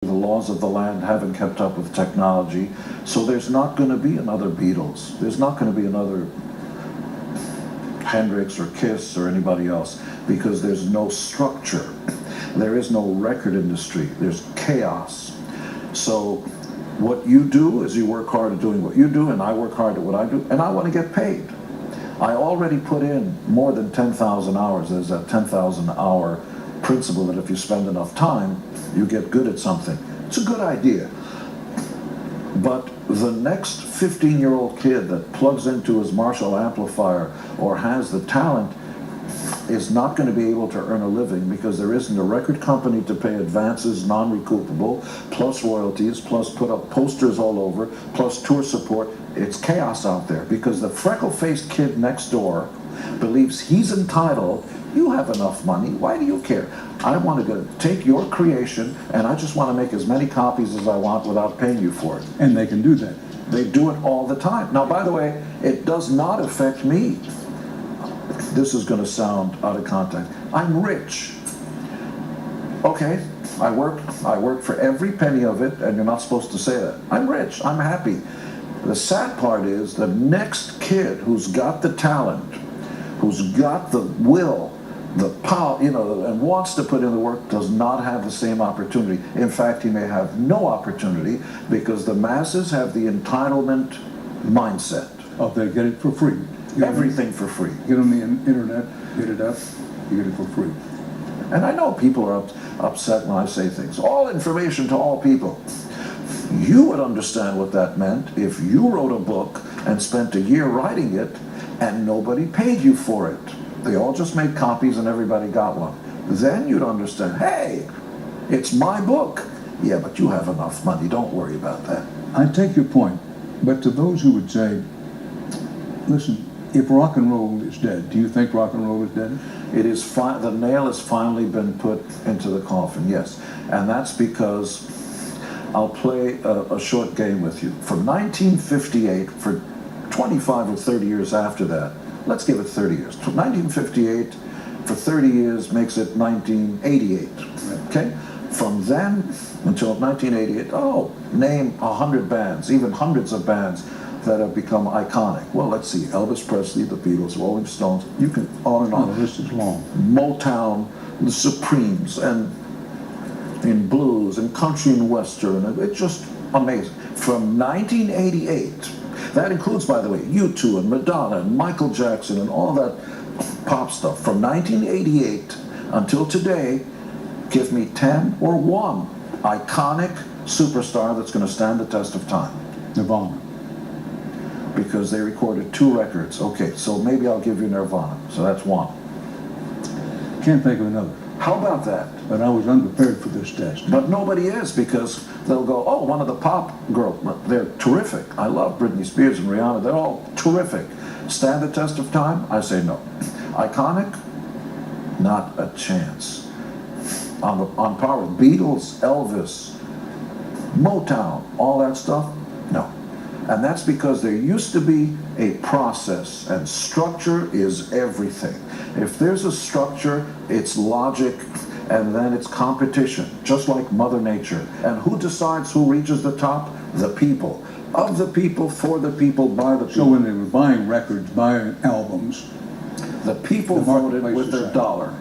The laws of the land haven't kept up with technology, so there's not going to be another Beatles. There's not going to be another Hendrix or Kiss or anybody else, because there's no structure. There is no record industry. There's chaos. So what you do is you work hard at doing what you do, and I work hard at what I do, and I want to get paid. I already put in more than 10,000 hours. There's that 10,000 hour principle that if you spend enough time, you get good at something. It's a good idea. But the next 15-year-old kid that plugs into his Marshall amplifier or has the talent is not going to be able to earn a living, because there isn't a record company to pay advances, non-recoupable, plus royalties, plus put up posters all over, plus tour support. It's chaos out there because the freckle-faced kid next door believes he's entitled. You have enough money. Why do you care? I want to take your creation, and I just want to make as many copies as I want without paying you for it. And they can do that. They do it all the time. Now, by the way, it does not affect me. This is going to sound out of context. I'm rich. Okay, I work for every penny of it, and you're not supposed to say that. I'm rich. I'm happy. The sad part is the next kid who's got the talent, who's got the will, the power, and wants to put in the work, does not have the same opportunity. In fact, he may have no opportunity because the masses have the entitlement mindset. Oh, they get it for free. Everything for free. Get on the internet, get it up, you get it for free. And I know people are upset when I say things. All information to all people. You would understand what that meant if you wrote a book and spent a year writing it and nobody paid you for it. They all just made copies and everybody got one. Then you'd understand, hey, it's my book. Yeah, but you have enough money. Don't worry about that. I take your point, but to those who would say, listen, if rock and roll is dead, do you think rock and roll is dead? It is the nail has finally been put into the coffin, yes. And that's because I'll play a short game with you. From 1958, for 25 or 30 years after that, let's give it 30 years. From 1958 for 30 years makes it 1988, okay? From then until 1988, name 100 bands, even hundreds of bands that have become iconic. Well, let's see, Elvis Presley, the Beatles, Rolling Stones, you can on and on. The list is long. Motown, the Supremes, and in blues and country and western, it's just amazing. From 1988, that includes, by the way, U2 and Madonna and Michael Jackson and all that pop stuff. From 1988 until today, give me 10 or 1 iconic superstar that's going to stand the test of time. Nirvana. Because they recorded 2 records. Okay, so maybe I'll give you Nirvana. So that's 1. Can't think of another. How about that? But I was unprepared for this test. But nobody is, because they'll go, oh, one of the pop girls. They're terrific. I love Britney Spears and Rihanna. They're all terrific. Stand the test of time? I say no. Iconic? Not a chance. On par with Beatles, Elvis, Motown, all that stuff? No. And that's because there used to be a process, and structure is everything. If there's a structure, it's logic, and then it's competition, just like Mother Nature. And who decides who reaches the top? The people. Of the people, for the people, by the people. So when they were buying records, buying albums, the people voted with their dollar.